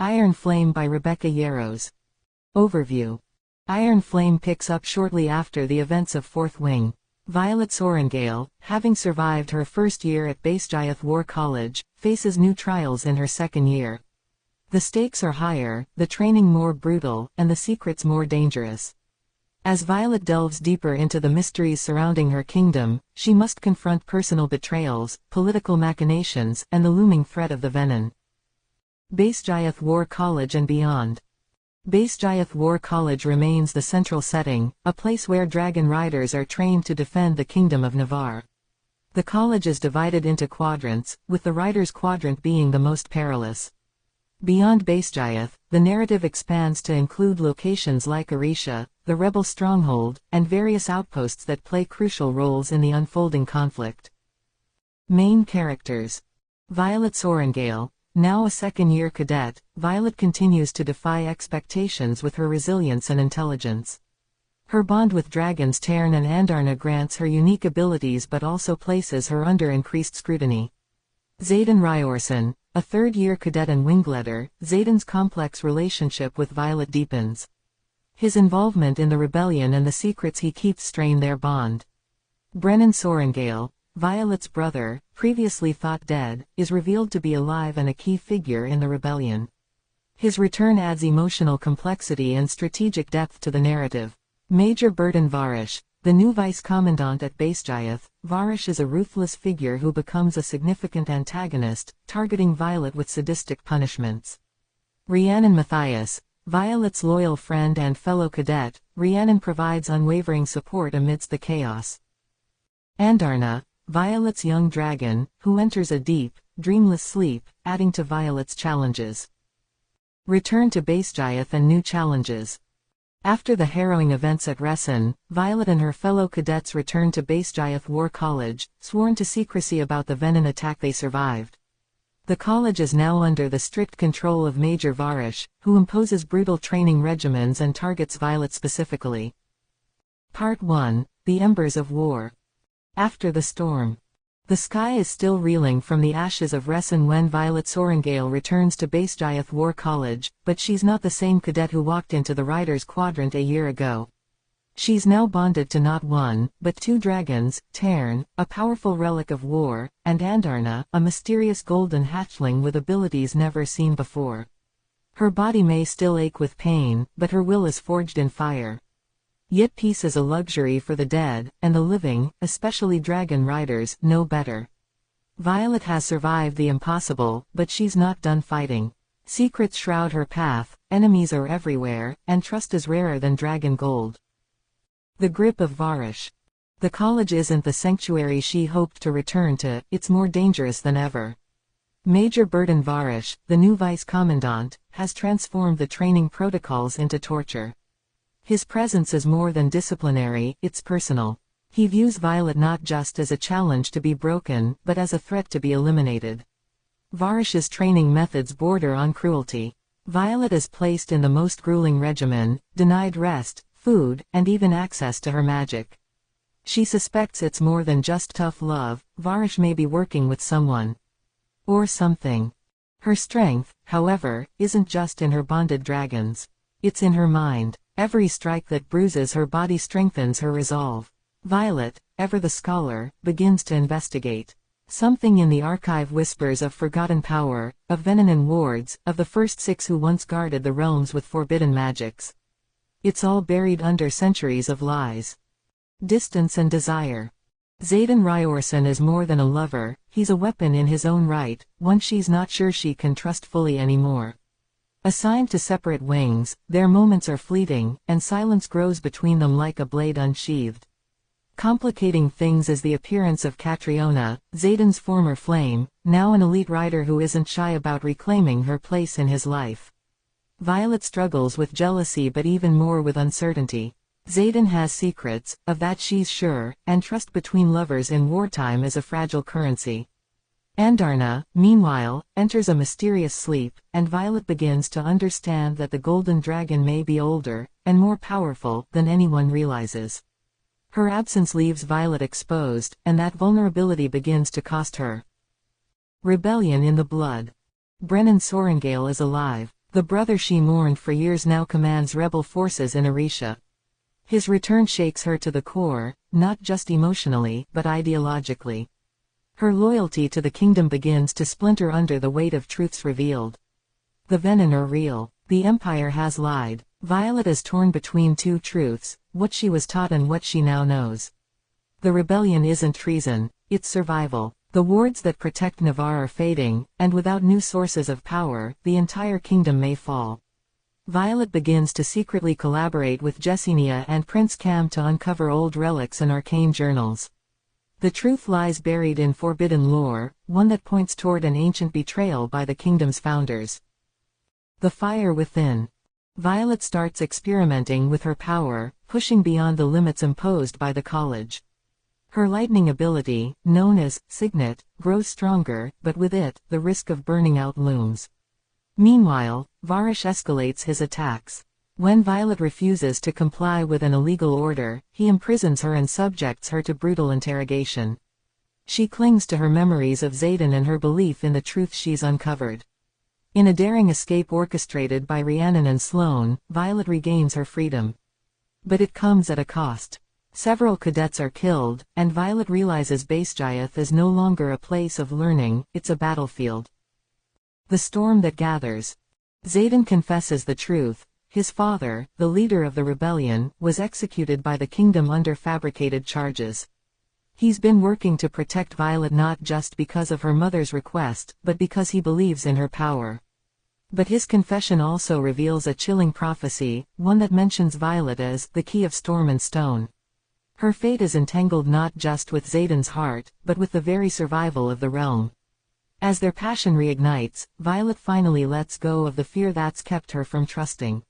Iron Flame by Rebecca Yarros. Overview. Iron Flame picks up shortly after the events of Fourth Wing. Violet Sorrengail, having survived her first year at Betrayals War College, faces new trials in her second year. The stakes are higher, the training more brutal, and the secrets more dangerous. As Violet delves deeper into the mysteries surrounding her kingdom, she must confront personal betrayals, political machinations, and the looming threat of the Venom. Betrayals War College and beyond. Betrayals War College remains the central setting, a place where dragon riders are trained to defend the Kingdom of Navarre. The college is divided into quadrants, with the riders' quadrant being the most perilous. Beyond Betrayals, the narrative expands to include locations like Arisha, the rebel stronghold, and various outposts that play crucial roles in the unfolding conflict. Main characters. Violet Sorrengail. Now a second-year cadet, Violet continues to defy expectations with her resilience and intelligence. Her bond with dragons Tern and Andarna grants her unique abilities but also places her under increased scrutiny. Xaden Ryorson, a third-year cadet and wingleader, Xaden's complex relationship with Violet deepens. His involvement in the rebellion and the secrets he keeps strain their bond. Brennan Sorrengail, Violet's brother, previously thought dead, is revealed to be alive and a key figure in the rebellion. His return adds emotional complexity and strategic depth to the narrative. Major Burden Varish, the new vice-commandant at Betrayals, Varish is a ruthless figure who becomes a significant antagonist, targeting Violet with sadistic punishments. Rhiannon Matthias, Violet's loyal friend and fellow cadet, Rhiannon provides unwavering support amidst the chaos. Andarna, Violet's young dragon, who enters a deep, dreamless sleep, adding to Violet's challenges. Return to Betrayals and new challenges. After the harrowing events at Ressen, Violet and her fellow cadets return to Betrayals War College, sworn to secrecy about the Venom attack they survived. The college is now under the strict control of Major Varish, who imposes brutal training regimens and targets Violet specifically. Part 1. The Embers of War. After the storm. The sky is still reeling from the ashes of Ressen when Violet Sorrengail returns to Betrayals War College, but she's not the same cadet who walked into the Riders' Quadrant a year ago. She's now bonded to not one, but two dragons, Tern, a powerful relic of war, and Andarna, a mysterious golden hatchling with abilities never seen before. Her body may still ache with pain, but her will is forged in fire. Yet peace is a luxury for the dead, and the living, especially dragon riders, know better. Violet has survived the impossible, but she's not done fighting. Secrets shroud her path, enemies are everywhere, and trust is rarer than dragon gold. The grip of Varish. The college isn't the sanctuary she hoped to return to, it's more dangerous than ever. Major Burden Varish, the new vice-commandant, has transformed the training protocols into torture. His presence is more than disciplinary, it's personal. He views Violet not just as a challenge to be broken, but as a threat to be eliminated. Varish's training methods border on cruelty. Violet is placed in the most grueling regimen, denied rest, food, and even access to her magic. She suspects it's more than just tough love, Varish may be working with someone. Or something. Her strength, however, isn't just in her bonded dragons. It's in her mind. Every strike that bruises her body strengthens her resolve. Violet, ever the scholar, begins to investigate. Something in the archive whispers of forgotten power, of Venom and wards, of the first six who once guarded the realms with forbidden magics. It's all buried under centuries of lies. Distance and desire. Xaden Ryorson is more than a lover, he's a weapon in his own right, one she's not sure she can trust fully anymore. Assigned to separate wings, their moments are fleeting, and silence grows between them like a blade unsheathed. Complicating things is the appearance of Catriona, Xaden's former flame, now an elite rider who isn't shy about reclaiming her place in his life. Violet struggles with jealousy but even more with uncertainty. Xaden has secrets, of that she's sure, and trust between lovers in wartime is a fragile currency. Andarna, meanwhile, enters a mysterious sleep, and Violet begins to understand that the Golden Dragon may be older, and more powerful, than anyone realizes. Her absence leaves Violet exposed, and that vulnerability begins to cost her. Rebellion in the blood. Brennan Sorrengail is alive. The brother she mourned for years now commands rebel forces in Arisha. His return shakes her to the core, not just emotionally, but ideologically. Her loyalty to the kingdom begins to splinter under the weight of truths revealed. The venom are real. The empire has lied. Violet is torn between two truths, what she was taught and what she now knows. The rebellion isn't treason, it's survival. The wards that protect Navarre are fading, and without new sources of power, the entire kingdom may fall. Violet begins to secretly collaborate with Jessenia and Prince Cam to uncover old relics and arcane journals. The truth lies buried in forbidden lore, one that points toward an ancient betrayal by the kingdom's founders. The fire within. Violet starts experimenting with her power, pushing beyond the limits imposed by the college. Her lightning ability, known as Signet, grows stronger, but with it, the risk of burning out looms. Meanwhile, Varish escalates his attacks. When Violet refuses to comply with an illegal order, he imprisons her and subjects her to brutal interrogation. She clings to her memories of Xaden and her belief in the truth she's uncovered. In a daring escape orchestrated by Rhiannon and Sloane, Violet regains her freedom. But it comes at a cost. Several cadets are killed, and Violet realizes Basgiath is no longer a place of learning, it's a battlefield. The storm that gathers. Xaden confesses the truth. His father, the leader of the rebellion, was executed by the kingdom under fabricated charges. He's been working to protect Violet not just because of her mother's request, but because he believes in her power. But his confession also reveals a chilling prophecy, one that mentions Violet as the key of storm and stone. Her fate is entangled not just with Xaden's heart, but with the very survival of the realm. As their passion reignites, Violet finally lets go of the fear that's kept her from trusting.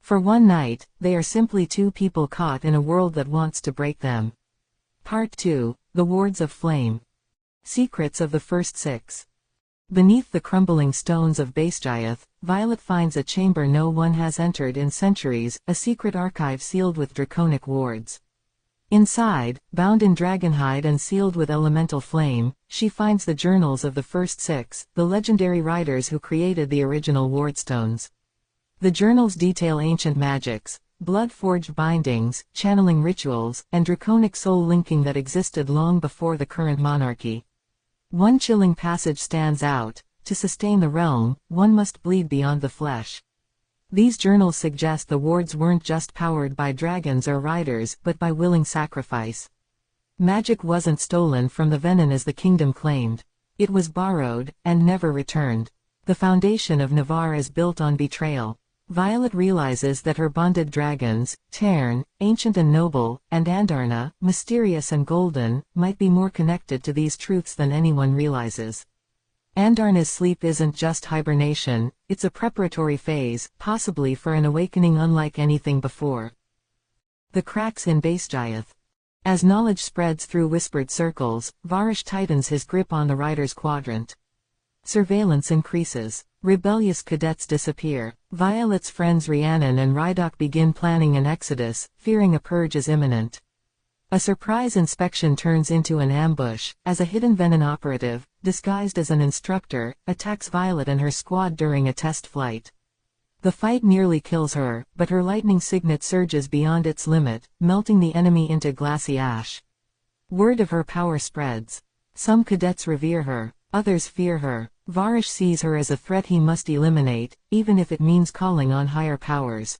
For one night, they are simply two people caught in a world that wants to break them. Part 2, The Wards of Flame. Secrets of the First Six. Beneath the crumbling stones of Basgiath, Violet finds a chamber no one has entered in centuries, a secret archive sealed with draconic wards. Inside, bound in dragonhide and sealed with elemental flame, she finds the journals of the First Six, the legendary writers who created the original wardstones. The journals detail ancient magics, blood-forged bindings, channeling rituals, and draconic soul linking that existed long before the current monarchy. One chilling passage stands out: to sustain the realm, one must bleed beyond the flesh. These journals suggest the wards weren't just powered by dragons or riders, but by willing sacrifice. Magic wasn't stolen from the venom as the kingdom claimed. It was borrowed, and never returned. The foundation of Navarre is built on betrayal. Violet realizes that her bonded dragons, Tern, ancient and noble, and Andarna, mysterious and golden, might be more connected to these truths than anyone realizes. Andarna's sleep isn't just hibernation, it's a preparatory phase, possibly for an awakening unlike anything before. The cracks in Basgiath. As knowledge spreads through whispered circles, Varish tightens his grip on the Rider's Quadrant. Surveillance increases. Rebellious cadets disappear. Violet's friends Rhiannon and Rydok begin planning an exodus, fearing a purge is imminent. A surprise inspection turns into an ambush, as a hidden venom operative, disguised as an instructor, attacks Violet and her squad during a test flight. The fight nearly kills her, but her lightning signet surges beyond its limit, melting the enemy into glassy ash. Word of her power spreads. Some cadets revere her, others fear her. Varish sees her as a threat he must eliminate, even if it means calling on higher powers.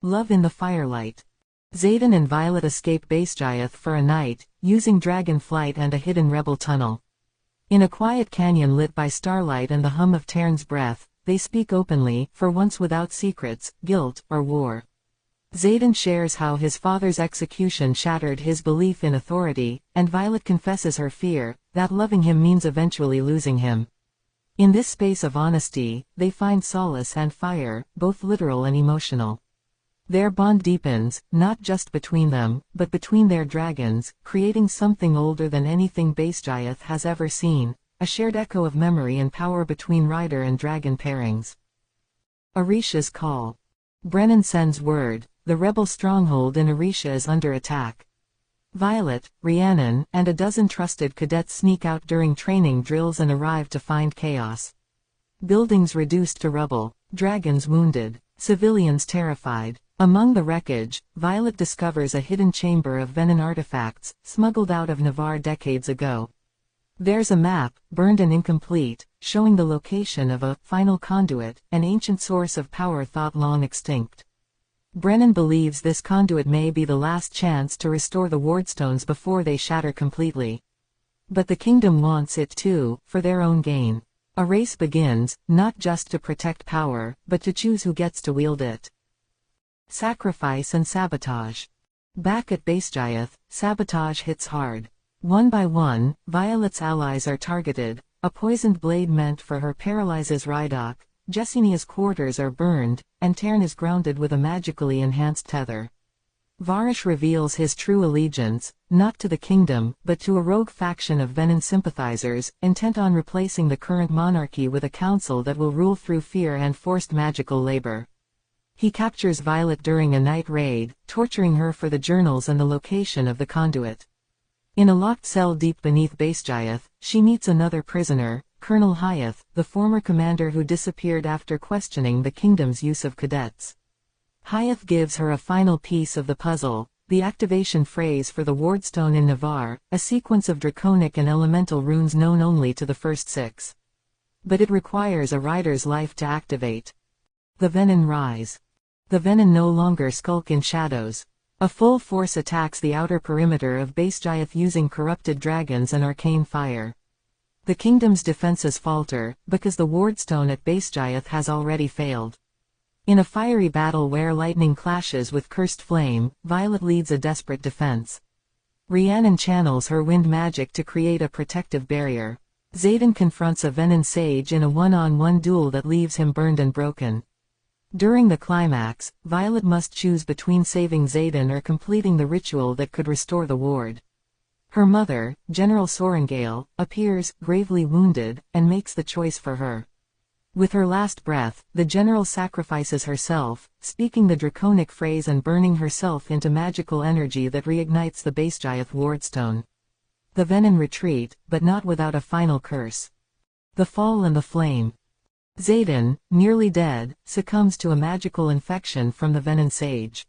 Love in the firelight. Xaden and Violet escape Basgiath for a night, using dragon flight and a hidden rebel tunnel. In a quiet canyon lit by starlight and the hum of Tern's breath, they speak openly, for once without secrets, guilt, or war. Xaden shares how his father's execution shattered his belief in authority, and Violet confesses her fear, that loving him means eventually losing him. In this space of honesty, they find solace and fire, both literal and emotional. Their bond deepens, not just between them, but between their dragons, creating something older than anything Basgiath has ever seen, a shared echo of memory and power between rider and dragon pairings. Arisha's call. Brennan sends word: the rebel stronghold in Arisha is under attack. Violet, Rhiannon, and a dozen trusted cadets sneak out during training drills and arrive to find chaos. Buildings reduced to rubble, Dragons wounded, civilians terrified. Among the wreckage, Violet discovers a hidden chamber of venom artifacts, smuggled out of Navarre decades ago. There's a map, burned and incomplete, showing the location of a final conduit, an ancient source of power thought long extinct. Brennan believes this conduit may be the last chance to restore the wardstones before they shatter completely. But the kingdom wants it too, for their own gain. A race begins, not just to protect power, but to choose who gets to wield it. Sacrifice and sabotage. Back at Base Giath, sabotage hits hard. One by one, Violet's allies are targeted. A poisoned blade meant for her paralyzes Rydok, Jessenia's quarters are burned, and Tern is grounded with a magically enhanced tether. Varish reveals his true allegiance, not to the kingdom, but to a rogue faction of Venom sympathizers, intent on replacing the current monarchy with a council that will rule through fear and forced magical labor. He captures Violet during a night raid, torturing her for the journals and the location of the conduit. In a locked cell deep beneath Base Giath, she meets another prisoner, Colonel Hyath, the former commander who disappeared after questioning the kingdom's use of cadets. Hyath gives her a final piece of the puzzle, the activation phrase for the wardstone in Navarre, a sequence of draconic and elemental runes known only to the first 6. But it requires a rider's life to activate. The Venom rise. The Venom no longer skulk in shadows. A full force attacks the outer perimeter of Base Giath using corrupted dragons and arcane fire. The kingdom's defenses falter, because the wardstone at Base Giath has already failed. In a fiery battle where lightning clashes with cursed flame, Violet leads a desperate defense. Rhiannon channels her wind magic to create a protective barrier. Xaden confronts a Venom sage in a one-on-one duel that leaves him burned and broken. During the climax, Violet must choose between saving Xaden or completing the ritual that could restore the ward. Her mother, General Sorrengail, appears, gravely wounded, and makes the choice for her. With her last breath, the general sacrifices herself, speaking the draconic phrase and burning herself into magical energy that reignites the Base Giath wardstone. The Venom retreat, but not without a final curse. The fall and the flame. Xaden, nearly dead, succumbs to a magical infection from the Venom Sage.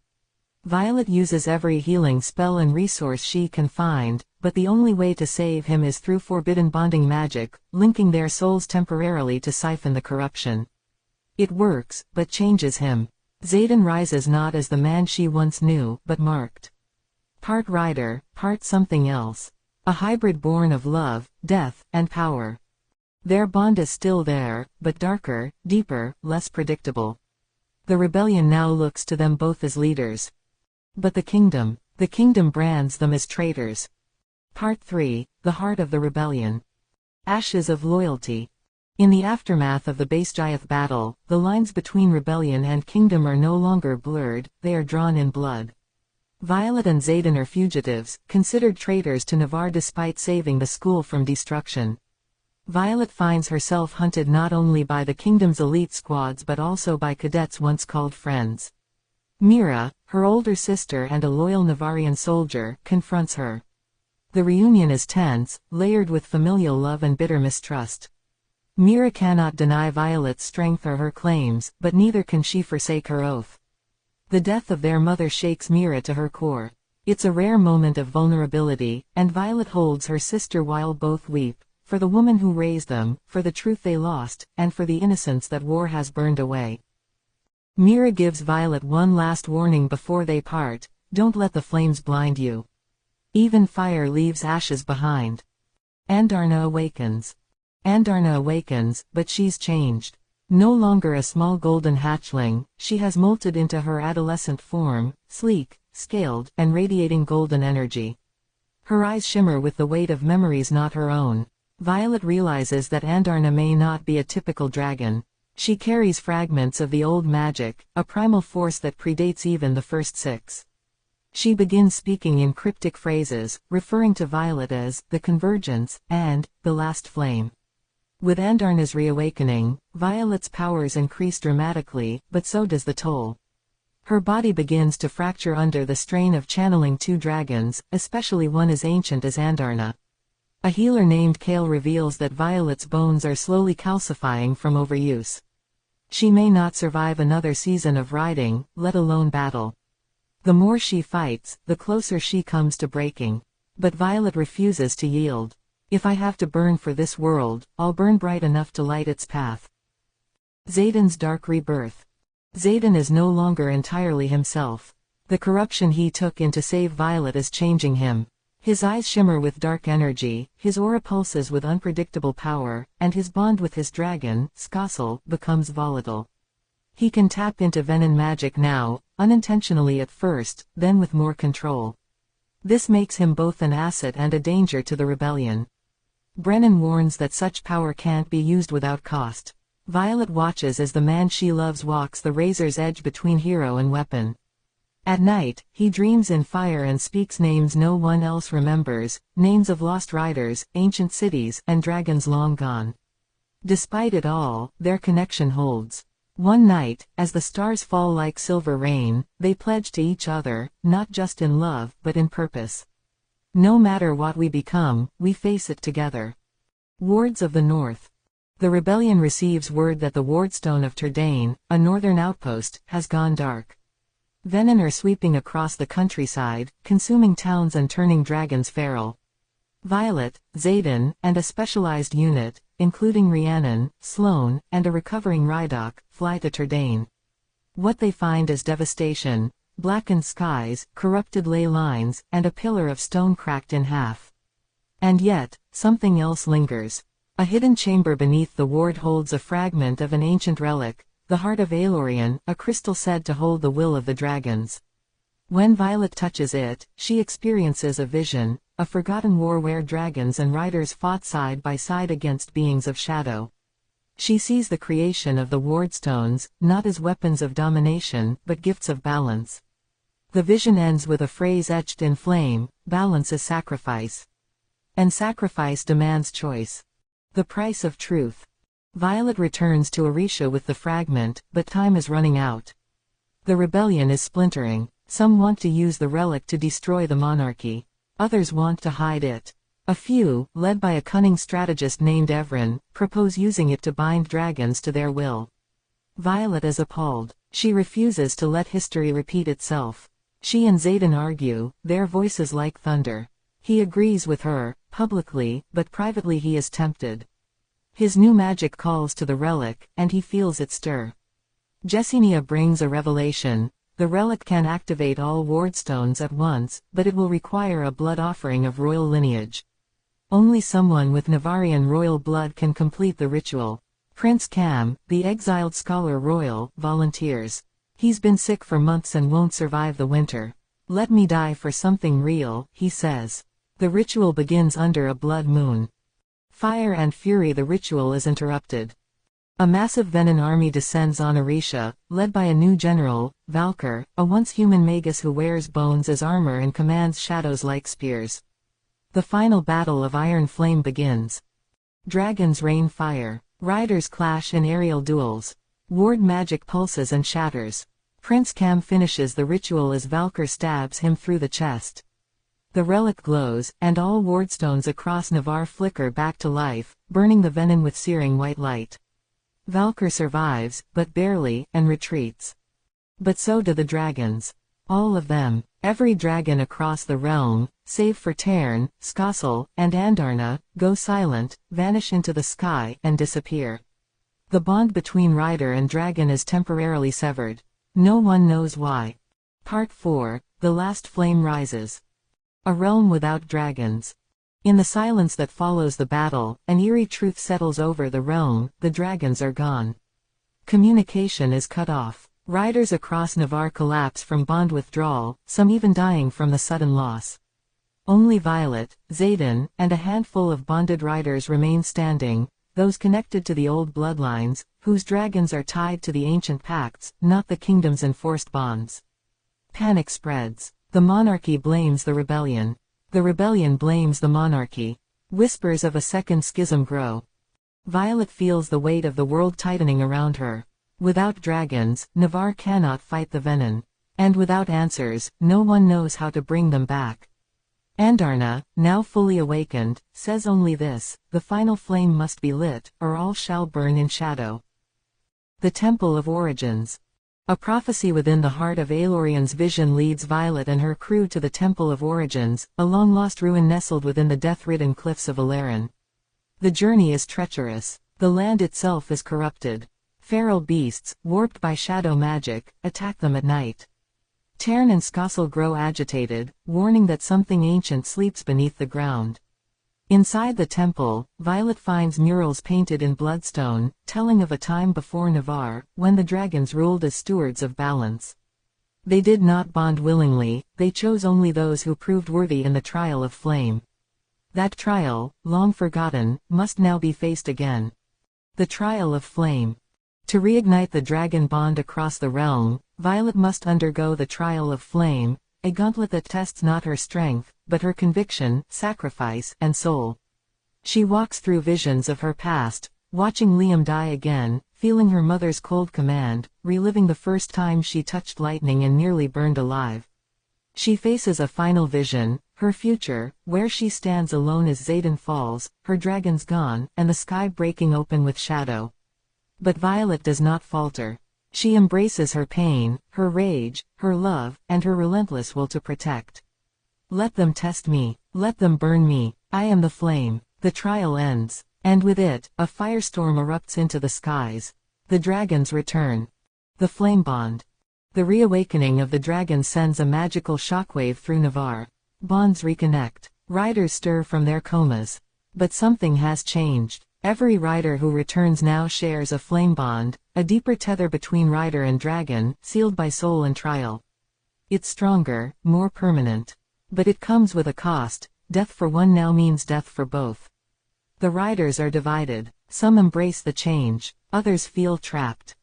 Violet uses every healing spell and resource she can find, but the only way to save him is through forbidden bonding magic, linking their souls temporarily to siphon the corruption. It works, but changes him. Xaden rises not as the man she once knew, but marked. Part rider, part something else. A hybrid born of love, death, and power. Their bond is still there, but darker, deeper, less predictable. The rebellion now looks to them both as leaders. But the kingdom brands them as traitors. Part 3, The Heart of the Rebellion. Ashes of Loyalty. In the aftermath of the Base Giath battle, the lines between rebellion and kingdom are no longer blurred, they are drawn in blood. Violet and Xaden are fugitives, considered traitors to Navarre despite saving the school from destruction. Violet finds herself hunted not only by the kingdom's elite squads but also by cadets once called friends. Mira, her older sister and a loyal Navarrian soldier, confronts her. The reunion is tense, layered with familial love and bitter mistrust. Mira cannot deny Violet's strength or her claims, but neither can she forsake her oath. The death of their mother shakes Mira to her core. It's a rare moment of vulnerability, and Violet holds her sister while both weep. For the woman who raised them, for the truth they lost, and for the innocence that war has burned away. Mira gives Violet one last warning before they part: don't let the flames blind you. Even fire leaves ashes behind. Andarna awakens. But she's changed. No longer a small golden hatchling, she has molted into her adolescent form, sleek, scaled, and radiating golden energy. Her eyes shimmer with the weight of memories not her own. Violet realizes that Andarna may not be a typical dragon. She carries fragments of the old magic, a primal force that predates even the first 6. She begins speaking in cryptic phrases, referring to Violet as the Convergence and the Last Flame. With Andarna's reawakening, Violet's powers increase dramatically, but so does the toll. Her body begins to fracture under the strain of channeling 2 dragons, especially one as ancient as Andarna. A healer named Kale reveals that Violet's bones are slowly calcifying from overuse. She may not survive another season of riding, let alone battle. The more she fights, the closer she comes to breaking. But Violet refuses to yield. If I have to burn for this world, I'll burn bright enough to light its path. Xaden's dark rebirth. Xaden is no longer entirely himself. The corruption he took in to save Violet is changing him. His eyes shimmer with dark energy, his aura pulses with unpredictable power, and his bond with his dragon, Skossel, becomes volatile. He can tap into venom magic now, unintentionally at first, then with more control. This makes him both an asset and a danger to the rebellion. Brennan warns that such power can't be used without cost. Violet watches as the man she loves walks the razor's edge between hero and weapon. At night, he dreams in fire and speaks names no one else remembers, names of lost riders, ancient cities, and dragons long gone. Despite it all, their connection holds. One night, as the stars fall like silver rain, they pledge to each other, not just in love, but in purpose. No matter what we become, we face it together. Wards of the North. The rebellion receives word that the Wardstone of Turdane, a northern outpost, has gone dark. Venom are sweeping across the countryside, consuming towns and turning dragons feral. Violet, Xaden, and a specialized unit, including Rhiannon, Sloane, and a recovering Rhydock, fly to Turdane. What they find is devastation, blackened skies, corrupted ley lines, and a pillar of stone cracked in half. And yet, something else lingers. A hidden chamber beneath the ward holds a fragment of an ancient relic, the heart of Aelorian, a crystal said to hold the will of the dragons. When Violet touches it, she experiences a vision, a forgotten war where dragons and riders fought side by side against beings of shadow. She sees the creation of the Wardstones, not as weapons of domination, but gifts of balance. The vision ends with a phrase etched in flame: balance is sacrifice. And sacrifice demands choice. The price of truth. Violet returns to Orisha with the fragment, but time is running out. The rebellion is splintering. Some want to use the relic to destroy the monarchy. Others want to hide it. A few, led by a cunning strategist named Evren, propose using it to bind dragons to their will. Violet is appalled. She refuses to let history repeat itself. She and Xaden argue, their voices like thunder. He agrees with her, publicly, but privately he is tempted. His new magic calls to the relic, and he feels it stir. Jessenia brings a revelation. The relic can activate all Wardstones at once, but it will require a blood offering of royal lineage. Only someone with Navarian royal blood can complete the ritual. Prince Cam, the exiled scholar royal, volunteers. He's been sick for months and won't survive the winter. Let me die for something real, he says. The ritual begins under a blood moon. Fire and fury. The ritual is interrupted. A massive Venom army descends on Orisha, led by a new general, Valkyr, a once human magus who wears bones as armor and commands shadows like spears. The final battle of Iron Flame begins. Dragons rain fire. Riders clash in aerial duels. Ward magic pulses and shatters. Prince Cam finishes the ritual as Valkyr stabs him through the chest. The relic glows, and all Wardstones across Navarre flicker back to life, burning the venom with searing white light. Valkyr survives, but barely, and retreats. But so do the dragons. All of them. Every dragon across the realm, save for Tern, Skossel, and Andarna, go silent, vanish into the sky, and disappear. The bond between rider and dragon is temporarily severed. No one knows why. Part 4, The Last Flame Rises. A realm without dragons. In the silence that follows the battle, an eerie truth settles over the realm: the dragons are gone. Communication is cut off. Riders across Navarre collapse from bond withdrawal, some even dying from the sudden loss. Only Violet, Xaden, and a handful of bonded riders remain standing, those connected to the old bloodlines, whose dragons are tied to the ancient pacts, not the kingdom's enforced bonds. Panic spreads. The monarchy blames the rebellion. The rebellion blames the monarchy. Whispers of a second schism grow. Violet feels the weight of the world tightening around her. Without dragons, Navarre cannot fight the venom. And without answers, no one knows how to bring them back. Andarna, now fully awakened, says only this: the final flame must be lit, or all shall burn in shadow. The Temple of Origins. A prophecy within the heart of Aelorian's vision leads Violet and her crew to the Temple of Origins, a long-lost ruin nestled within the death-ridden cliffs of Alaran. The journey is treacherous. The land itself is corrupted. Feral beasts, warped by shadow magic, attack them at night. Tern and Skossel grow agitated, warning that something ancient sleeps beneath the ground. Inside the temple, Violet finds murals painted in bloodstone, telling of a time before Navarre, when the dragons ruled as stewards of balance. They did not bond willingly, they chose only those who proved worthy in the trial of flame. That trial, long forgotten, must now be faced again. The trial of flame. To reignite the dragon bond across the realm, Violet must undergo the trial of flame, a gauntlet that tests not her strength, but her conviction, sacrifice, and soul. She walks through visions of her past, watching Liam die again, feeling her mother's cold command, reliving the first time she touched lightning and nearly burned alive. She faces a final vision, her future, where she stands alone as Xaden falls, her dragons gone, and the sky breaking open with shadow. But Violet does not falter. She embraces her pain, her rage, her love, and her relentless will to protect. Let them test me. Let them burn me. I am the flame. The trial ends. And with it, a firestorm erupts into the skies. The dragons return. The flame bond. The reawakening of the dragon sends a magical shockwave through Navarre. Bonds reconnect. Riders stir from their comas. But something has changed. Every rider who returns now shares a flame bond, a deeper tether between rider and dragon, sealed by soul and trial. It's stronger, more permanent. But it comes with a cost. Death for one now means death for both. The riders are divided. Some embrace the change, others feel trapped.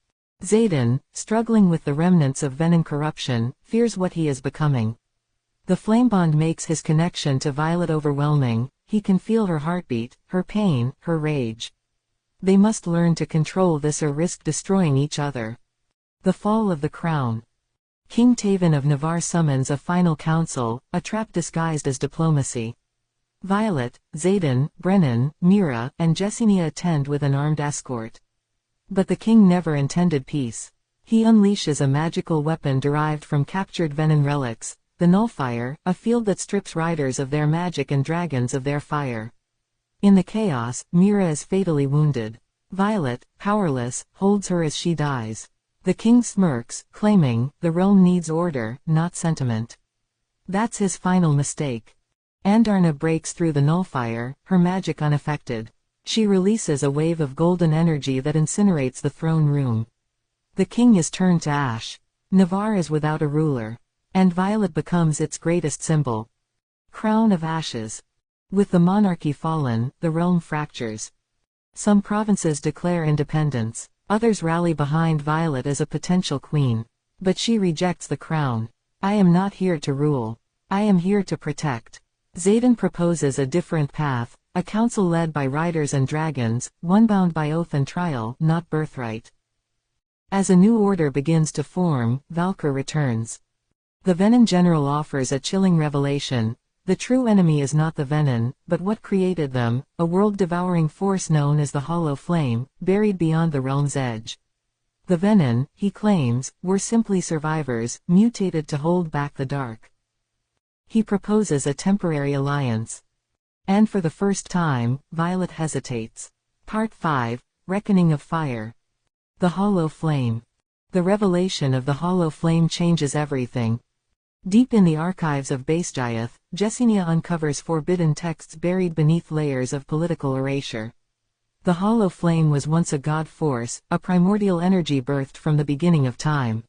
Xaden, struggling with the remnants of venom corruption, fears what he is becoming. The flame bond makes his connection to Violet overwhelming. He can feel her heartbeat, her pain, her rage. They must learn to control this or risk destroying each other. The fall of the crown. King Taven of Navarre summons a final council, a trap disguised as diplomacy. Violet, Xaden, Brennan, Mira, and Jessinia attend with an armed escort. But the king never intended peace. He unleashes a magical weapon derived from captured venom relics, the Nullfire, a field that strips riders of their magic and dragons of their fire. In the chaos, Mira is fatally wounded. Violet, powerless, holds her as she dies. The king smirks, claiming, the realm needs order, not sentiment. That's his final mistake. Andarna breaks through the Nullfire, her magic unaffected. She releases a wave of golden energy that incinerates the throne room. The king is turned to ash. Navarre is without a ruler. And Violet becomes its greatest symbol. Crown of Ashes. With the monarchy fallen, the realm fractures. Some provinces declare independence. Others rally behind Violet as a potential queen. But she rejects the crown. I am not here to rule. I am here to protect. Xaden proposes a different path, a council led by riders and dragons, one bound by oath and trial, not birthright. As a new order begins to form, Valkyr returns. The Venom General offers a chilling revelation. The true enemy is not the Venom, but what created them, a world-devouring force known as the Hollow Flame, buried beyond the realm's edge. The Venom, he claims, were simply survivors, mutated to hold back the dark. He proposes a temporary alliance. And for the first time, Violet hesitates. Part 5, Reckoning of Fire. The Hollow Flame. The revelation of the Hollow Flame changes everything. Deep in the archives of Basgiath, Jessinia uncovers forbidden texts buried beneath layers of political erasure. The Hollow Flame was once a god force, a primordial energy birthed from the beginning of time.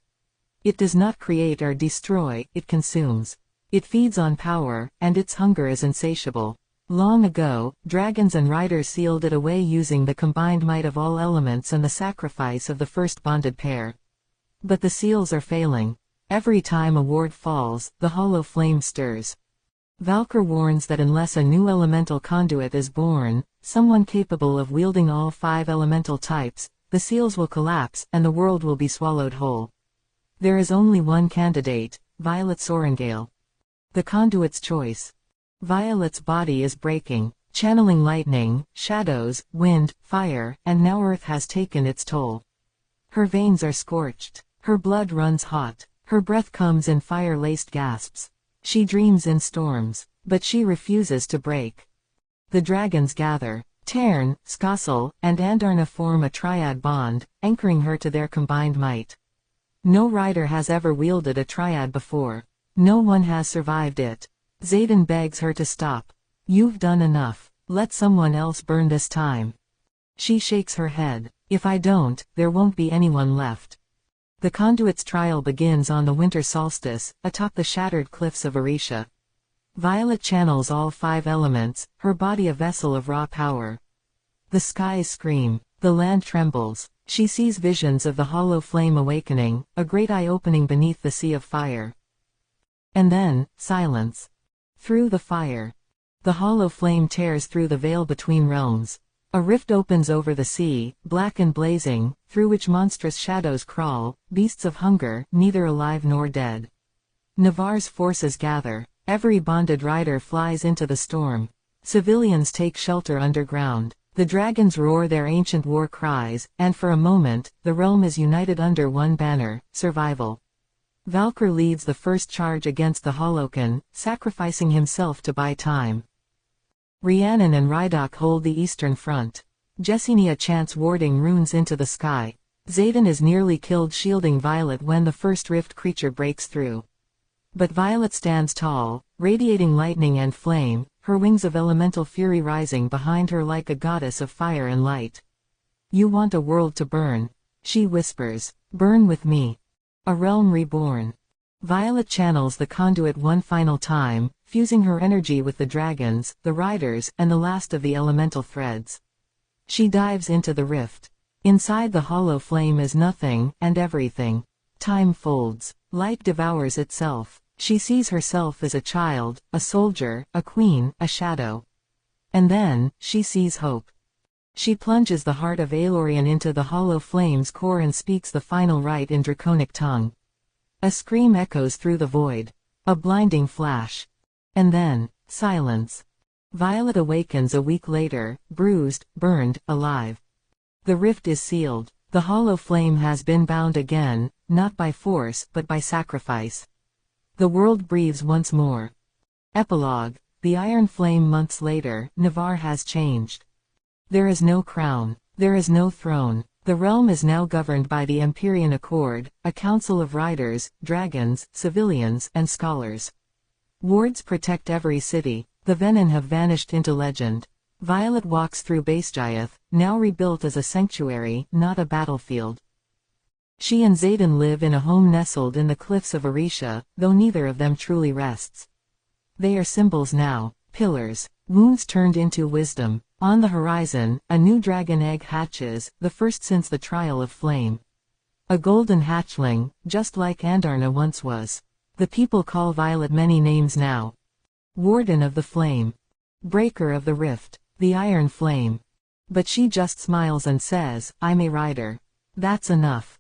It does not create or destroy, it consumes. It feeds on power, and its hunger is insatiable. Long ago, dragons and riders sealed it away using the combined might of all elements and the sacrifice of the first bonded pair. But the seals are failing. Every time a ward falls, the Hollow Flame stirs. Valkyr warns that unless a new elemental conduit is born, someone capable of wielding all 5 elemental types, the seals will collapse and the world will be swallowed whole. There is only one candidate, Violet Sorrengail. The conduit's choice. Violet's body is breaking, channeling lightning, shadows, wind, fire, and now Earth has taken its toll. Her veins are scorched. Her blood runs hot. Her breath comes in fire-laced gasps. She dreams in storms, but she refuses to break. The dragons gather. Tern, Skossel, and Andarna form a triad bond, anchoring her to their combined might. No rider has ever wielded a triad before. No one has survived it. Xaden begs her to stop. You've done enough. Let someone else burn this time. She shakes her head. If I don't, there won't be anyone left. The conduit's trial begins on the winter solstice, atop the shattered cliffs of Arisha. Violet channels all 5 elements, her body a vessel of raw power. The skies scream. The land trembles. She sees visions of the hollow flame awakening, a great eye opening beneath the sea of fire. And then, silence. Through the fire. The hollow flame tears through the veil between realms. A rift opens over the sea, black and blazing, through which monstrous shadows crawl, beasts of hunger, neither alive nor dead. Navarre's forces gather. Every bonded rider flies into the storm. Civilians take shelter underground. The dragons roar their ancient war cries, and for a moment, the realm is united under one banner: survival. Valkyr leads the first charge against the Holloken, sacrificing himself to buy time. Rhiannon and Rhydok hold the eastern front. Jessenia chants warding runes into the sky. Xaden is nearly killed shielding Violet when the first rift creature breaks through. But Violet stands tall, radiating lightning and flame, her wings of elemental fury rising behind her like a goddess of fire and light. You want a world to burn, she whispers. Burn with me. A realm reborn. Violet channels the conduit one final time, fusing her energy with the dragons, the riders, and the last of the elemental threads. She dives into the rift. Inside the hollow flame is nothing, and everything. Time folds. Light devours itself. She sees herself as a child, a soldier, a queen, a shadow. And then, she sees hope. She plunges the heart of Aelorian into the hollow flame's core and speaks the final rite in draconic tongue. A scream echoes through the void. A blinding flash. And then, silence. Violet awakens a week later, bruised, burned, alive. The rift is sealed. The hollow flame has been bound again, not by force but by sacrifice. The world breathes once more. Epilogue. The Iron Flame. Months later, Navarre has changed. There is no crown. There is no throne. The realm is now governed by the Empyrean Accord, a council of riders, dragons, civilians, and scholars. Wards protect every city. The Venin have vanished into legend. Violet walks through Basgiath, now rebuilt as a sanctuary, not a battlefield. She and Xaden live in a home nestled in the cliffs of Arisha, though neither of them truly rests. They are symbols now, pillars, wounds turned into wisdom. On the horizon, a new dragon egg hatches, the first since the trial of flame. A golden hatchling, just like Andarna once was. The people call Violet many names now. Warden of the Flame. Breaker of the Rift. The Iron Flame. But she just smiles and says, I'm a rider. That's enough.